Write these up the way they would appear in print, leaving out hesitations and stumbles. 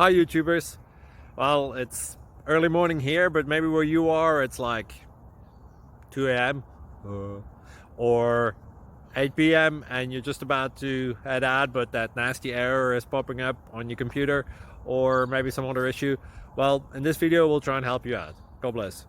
Hi YouTubers. Well, it's early morning here, but maybe where you are it's like 2 a.m. or 8 p.m. and you're just about to head out, but that nasty error is popping up on your computer, or maybe some other issue. Well, in this video we'll try and help you out. God bless.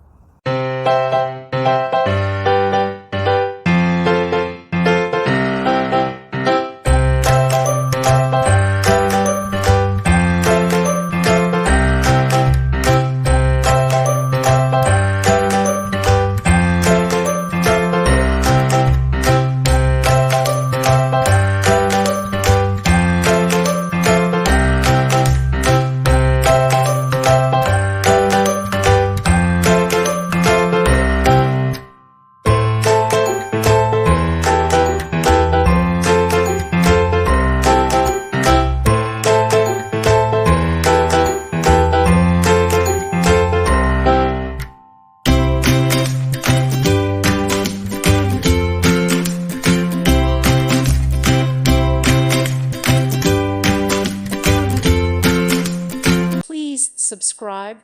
Please subscribe.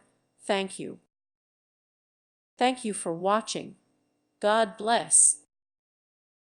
Thank you. Thank you for watching. God bless.